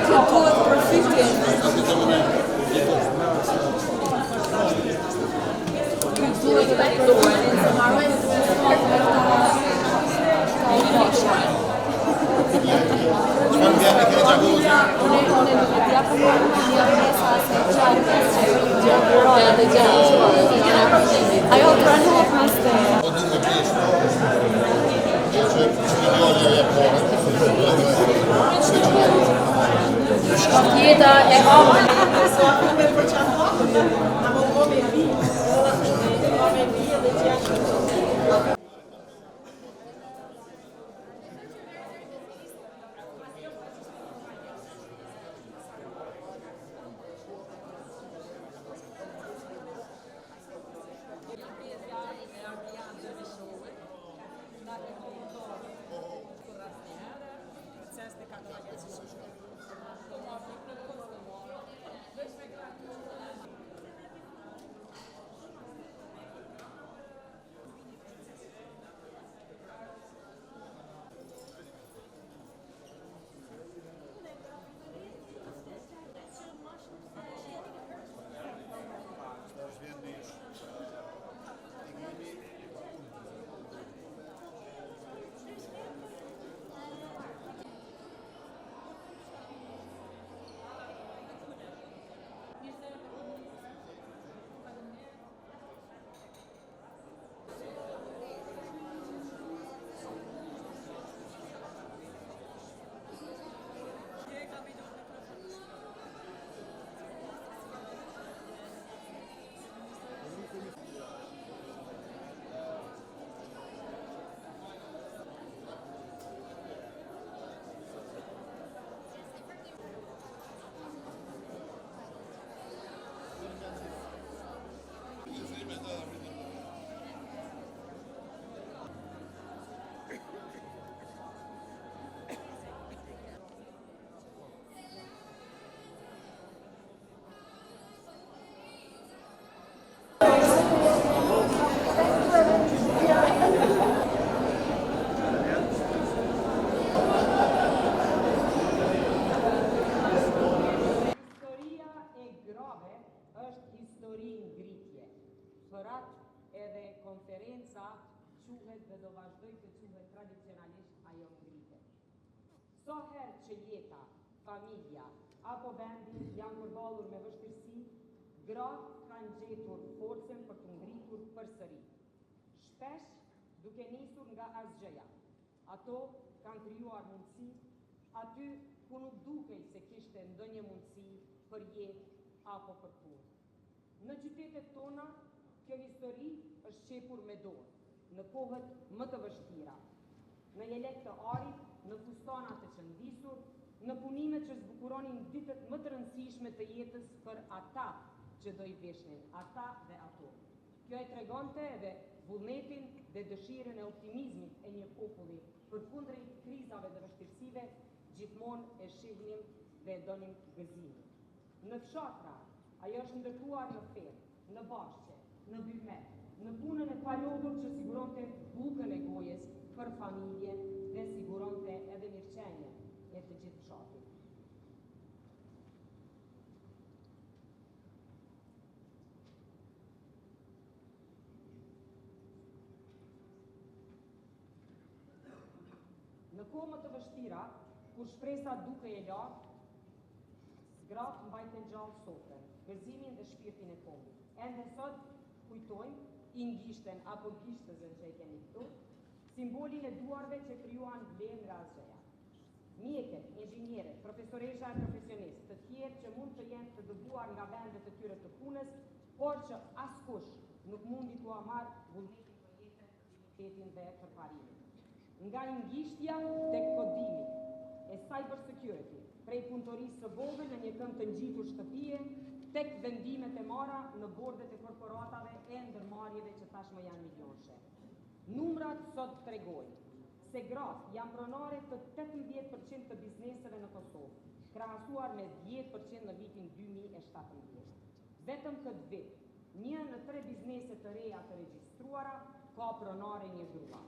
që duhet përfytje. Duhet të përfytje, se marrojnë të ajo të rënohet mas të jeta e hapën konferenca quhet dhe do vazhdoj të quhet tradicionalisht ajo ngrihet. So herë që jeta, familja apo vendi janë përballur me vështirësi, gratë kanë gjetur forcën për të ngritur përsëri. Shpesh duke nisur nga asgjëja. Ato kanë krijuar mundësi aty ku nuk dukej se kishte ndonjë mundësi për jetë apo për punë. Në qytetet tona kjo histori është qepur me dorë, në kohët më të vështira, në jelek të arit, në fustanat të qëndisur, në punimet që zbukuronin ditët më të rëndësishme të jetës për ata që do i veshnin, ata dhe ato. Kjo e tregonte edhe vullnetin dhe dëshirën e optimizmit e një populli përkundrejt krizave dhe vështirësive, gjithmonë e shihnim dhe e donim gëzimin. Në fshatra, ajo është ndërtuar në ferë, në bashkë, në bymet, në punën e palodhur që siguronte bukën e gojës për familje dhe siguronte edhe mirëqenjen e të gjithë fshatit. Në kohë më të vështira, kur shpresa duke e lartë, gratë mbajtën gjallë sofrën, gëzimin dhe shpirtin e kombit. Ende sot kujtojmë i ngjishten apo gishtëzën që e keni këtu, simbolin e duarve që krijuan vlerë nga asgjëja. Mjekët, inxhinierët, profesoresha e profesionistë, të tjerë që mund të jenë të dëbuar nga vendet e tyre të punës, por që askush nuk mundi t'u marrë vullnetin për jetën, dignitetin dhe përparimin. Nga ngishtja tek kodimi e cyber security, prej punëtorisë së vogël në një kënd të ngjitur shtëpie, tek vendimet e marra në bordet e korporatave e ndërmarrjeve që tashmë janë milionshë. Numrat sot tregojnë se gratë janë pronare të 18% të bizneseve në Kosovë, krahasuar me 10% në vitin 2017. Vetëm këtë vit, 1 në 3 biznese të reja të regjistruara ka pronare një grua.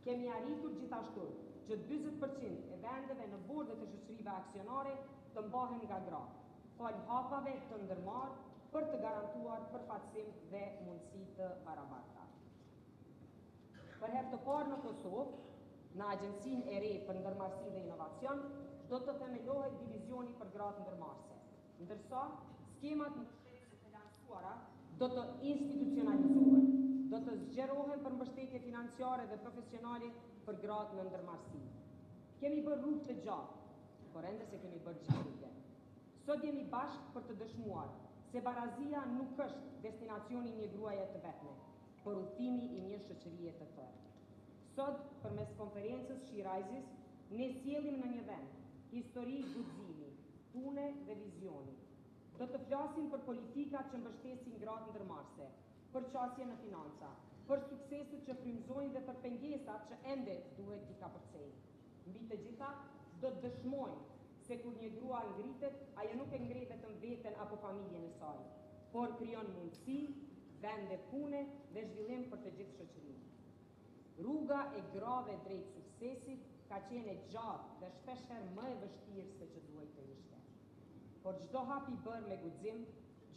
Kemi arritur gjithashtu që 40% e vendeve në bordet e shoqërive aksionare të mbahen nga gratë, fal hapave të ndërmarrë për të garantuar përfaqësim dhe mundësi të barabarta. Për herë të parë në Kosovë, në Agjencinë e re për ndërmarrësi dhe inovacion, do të themelohet divizioni për gratë ndërmarrëse, ndërsa skemat mbështetëse të lansuara do të institucionalizohen, do të zgjerohen për mbështetje financiare dhe profesionale për gratë në ndërmarrësi. Kemi bërë rrugë të gjatë, por ende se kemi bërë gjithë. Sot jemi bashkë për të dëshmuar se barazia nuk është destinacioni një gruaje të vetme, por udhëtimi i një shoqërie të tërë. Sot, përmes konferencës She Rises, ne sjellim në një vend histori guximi, pune dhe vizioni. Do të flasim për politikat që mbështesin gratë ndërmarrëse, për qasje në financa, për sukseset që frymëzojnë dhe për pengesat që ende duhet t'i kapërcejnë. Mbi të gjitha, do të dëshmojnë se kur një grua ngritet, ajo nuk e ngre vetëm veten apo familjen e saj, por krijon mundësi, vende pune dhe zhvillim për të gjithë shoqërinë. Rruga e grave drejt suksesit ka qenë e gjatë dhe shpeshherë më e vështirë se që duhej të ishte. Por çdo hap i bërë me guxim,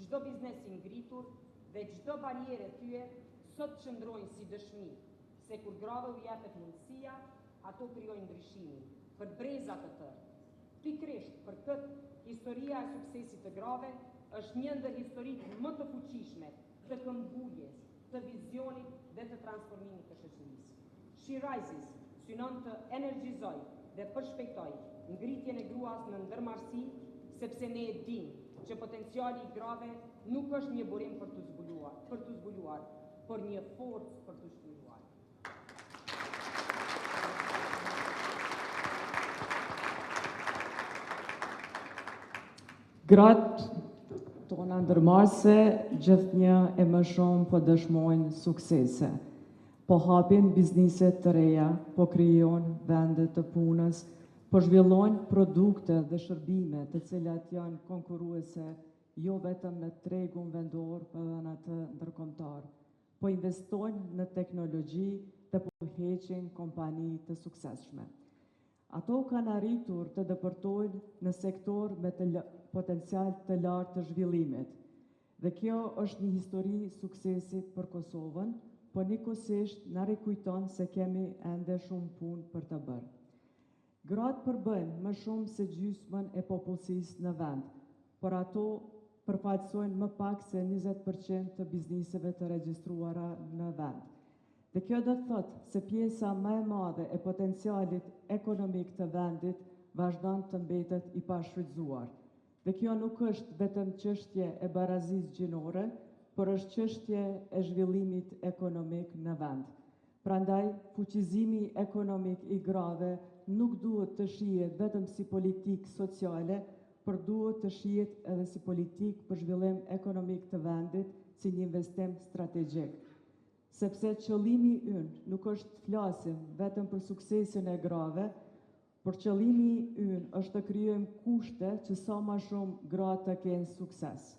çdo biznes i ngritur dhe çdo barierë thyer sot qëndrojnë si dëshmi se kur grave u jepet mundësia, ato krijojnë ndryshimin për breza të tërë. Pikërisht për këtë, historia e suksesit të grave është një ndër historitë më të fuqishme të këmbguljes, të vizionit dhe të transformimit të shoqërisë. She Rises synon të energjizoj dhe përshpejtoj ngritjen e gruas në ndërmarrësi, sepse ne e dimë që potenciali i grave nuk është një burim për të zbuluar, por një forcë për të shkëlqyer. Gratë tona ndërmarrëse gjithnjë e më shumë po dëshmojnë suksese. Po hapin biznise të reja, po krijojnë vende të punës, po zhvillojnë produkte dhe shërbime të cilat janë konkurruese jo vetëm në tregun vendor, por edhe në atë ndërkombëtar. Po investojnë në teknologji dhe po heqin kompani të suksesshme. Ato kanë arritur të dëpërtojnë në sektor me potencial të lartë të zhvillimit. Dhe kjo është një histori suksesi për Kosovën, po njëkohësisht na rikujton se kemi ende shumë punë për të bërë. Gratë përbëjnë më shumë se gjysmën e popullsisë në vend, por ato përfaqësojnë më pak se 20% të bizniseve të regjistruara në vend. Dhe kjo do të thotë se pjesa më e madhe e potencialit ekonomik të vendit vazhdon të mbetet i pashfrytzuar. Dhe kjo nuk është vetëm çështje e barazisë gjinore, por është çështje e zhvillimit ekonomik në vend. Prandaj, fuqizimi ekonomik i grave nuk duhet të shihet vetëm si politikë sociale, por duhet të shihet edhe si politikë për zhvillim ekonomik të vendit, si një investim strategjik. Sepse qëllimi ynë nuk është të flasim vetëm për suksesin e grave, por qëllimi ynë është të krijojmë kushte që sa më shumë gra të kenë sukses.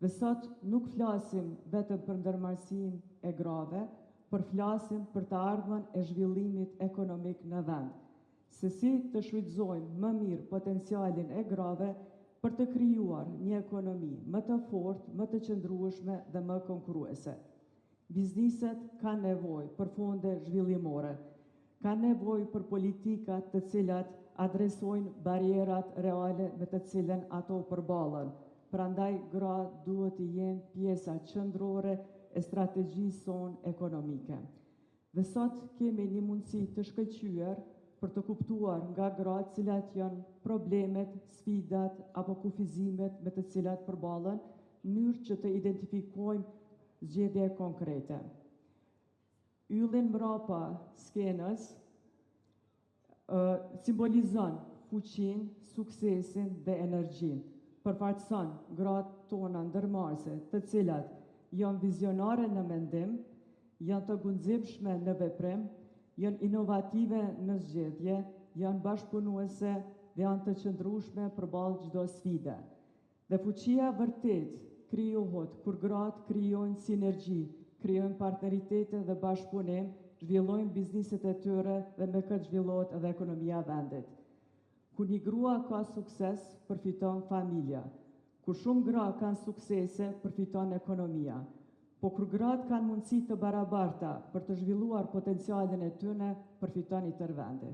Dhe sot nuk flasim vetëm për ndërmarrësinë e grave, por flasim për të ardhmen e zhvillimit ekonomik në vend. Se si të shfrytëzojmë më mirë potencialin e grave për të krijuar një ekonomi më të fortë, më të qëndrueshme dhe më konkurruese. Bizniset kanë nevojë për fonde zhvillimore, kanë nevojë për politika të cilat adresojnë barierat reale me të cilën ato përballen. Prandaj gratë duhet të jenë pjesa qendrore e strategjisë sonë ekonomike. Dhe sot kemi një mundësi të shkëlqyer për të kuptuar nga gratë cilat janë problemet, sfidat apo kufizimet me të cilat përballen, në mënyrë që të identifikojmë zgjedhje konkrete. Yllin mbrapa skenës simbolizon fuqinë, suksesin dhe energjinë. Përfaqëson gratë tona ndërmarrëse, të cilat janë vizionare në mendim, janë të guximshme në veprim, janë inovative në zgjedhje, janë bashkëpunuese dhe janë të qëndrueshme përballë çdo sfide. Dhe fuqia vërtet krijohet kur gratë krijojnë sinergji, krijojnë partneritete dhe bashkëpunim, zhvillojnë bizneset e tyre dhe me këtë zhvillohet edhe ekonomia e vendit. Kur një grua ka sukses, përfiton familja. Kur shumë gra kanë suksese, përfiton ekonomia. Po kur gratë kanë mundësi të barabarta për të zhvilluar potencialin e tyre, përfiton i tërë vendi.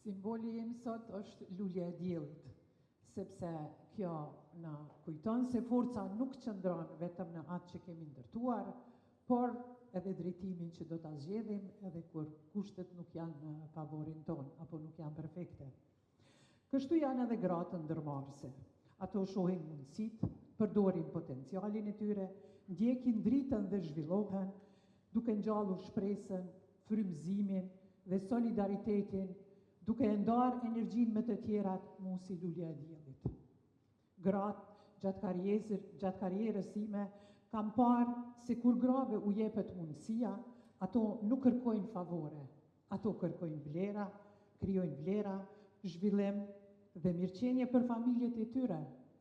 Simboli im sot është lulja e diellit, sepse kjo na kujton se forca nuk qëndron vetëm në atë që kemi ndërtuar, por edhe drejtimin që do ta zgjedhim edhe kur kushtet nuk janë në favorin ton apo nuk janë perfekte. Kështu janë edhe gratë ndërmarrëse. Ato shohin mundësitë, përdorin potencialin e tyre, ndjekin dritën dhe zhvillohen, duke ngjallur shpresën, frymëzimin dhe solidaritetin, duke e ndarë energjinë me të tjerat mu si lulja e diellit. Gratë gjatë karrierës time kam parë se kur grave u jepet mundësia, ato nuk kërkojnë favore, ato kërkojnë vlera, krijojnë vlera, zhvillim dhe mirëqenie për familjet e tyre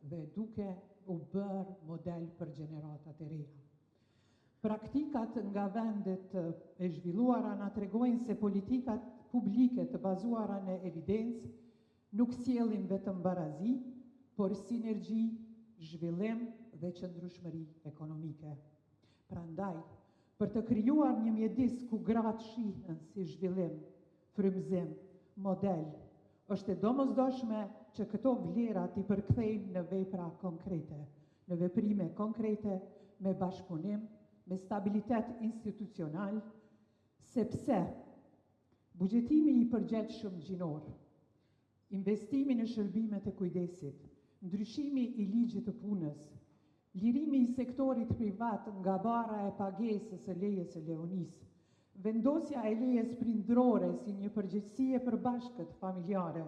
dhe duke u bërë model për gjeneratat e reja. Praktikat nga vendet e zhvilluara na tregojnë se politikat publike të bazuara në evidencë nuk sjellin vetëm barazi, por sinergji, zhvillim dhe qëndrueshmëri ekonomike. Prandaj, për të krijuar një mjedis ku gratë shihen si zhvillim, frymëzim, model, është e domosdoshme që këto vlera t'i përkthejmë në vepra konkrete, në veprime konkrete, me bashkëpunim, me stabilitet institucional, sepse buxhetimi i përgjithshëm gjinor, investimi në shërbimet e kujdesit, ndryshimi i ligjit të punës, lirimi i sektorit privat nga bara e pagesës së lejes së leonisë, vendosja e lejes prindrore si një përgjegjësi e përbashkët familjare,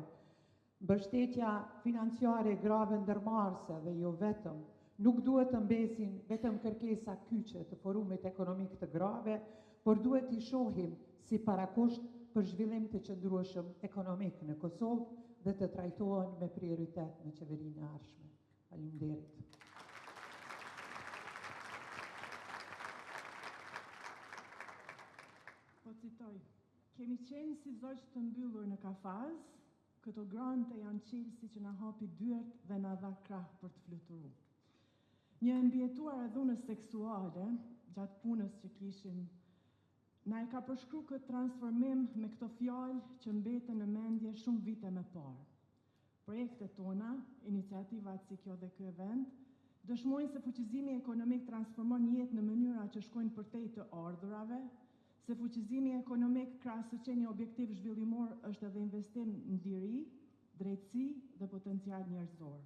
mbështetja financiare grave ndërmarrëse dhe jo vetëm, nuk duhet të mbesin vetëm kërkesa kyçe të forumit ekonomik të grave, por duhet t'i shohim si parakusht për zhvillim të qëndrueshëm ekonomik në Kosovë dhe të trajtohen me prioritet në qeverinë e ardhshme. Faleminderit. Po citoj, kemi qenë si zogj të mbyllur në kafaz, këto grante janë qilë si që na hapi dyert dhe na dha krah për të fluturu. Një mbjetuar e dhunës seksuale, gjatë punës që kishim, na e ka përshkru këtë transformim me këto fjalë që mbeten në mendje shumë vite më parë. Projektet tona, iniciativat si kjo dhe ky event, dëshmojnë se fuqizimi ekonomik transformon jetë në mënyra që shkojnë përtej të ardhurave, se fuqizimi ekonomik krahas së qenë objektiv zhvillimor është edhe investim në liri, drejtësi dhe potencial njerëzor.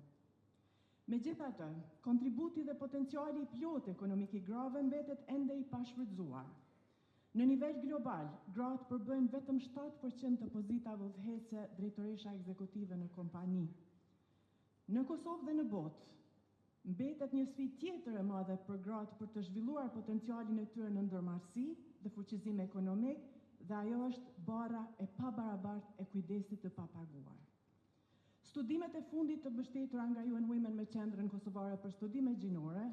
Megjithatë, kontributi dhe potenciali i plot ekonomik i grave mbetet ende i pashfrytzuar. Në nivel global, gratë përbëjnë vetëm 7% të pozitave udhëhece drejtoresha ekzekutive në kompani. Në Kosovë dhe në botë, mbetet një sfidë tjetër e madhe për gratë për të zhvilluar potencialin e tyre në ndërmarrësi dhe fuqizim ekonomik, dhe ajo është bara e pabarabartë e kujdesit të papaguar. Studimet e fundit të mbështetura nga UN Women me Qendrën Kosovare për Studime Gjinore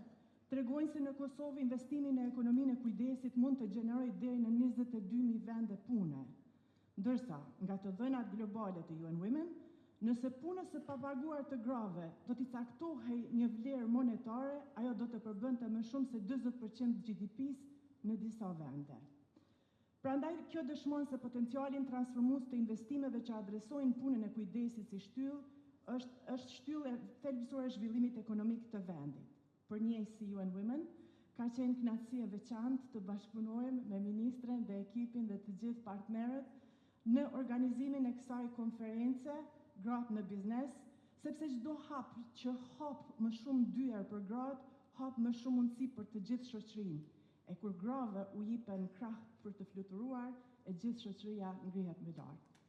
tregojnë se në Kosovë investimi në ekonominë e kujdesit mund të gjenerojë deri në 22.000 vende pune, ndërsa nga të dhënat globale të UN Women, nëse punës së papaguar të grave do t'i caktohej një vlerë monetare, ajo do të përbënte më shumë se 40% GDP-s në disa vende. Prandaj, kjo dëshmon se potencialin transformues të investimeve që adresojnë punën e kujdesit si shtyllë është shtyllë e thelbësore e zhvillimit ekonomik të vendit. Për ne si UN Women, ka qenë kënaqësi e veçantë të bashkëpunojmë me ministren dhe ekipin dhe të gjithë partnerët në organizimin e kësaj konference Gratë në Biznes, sepse çdo hap që hap më shumë dyer për gratë, hap më shumë mundësi për të gjithë shoqërinë. E kur grave u jipen krah për të fluturuar, e gjithë shoqëria ngrihet më lart.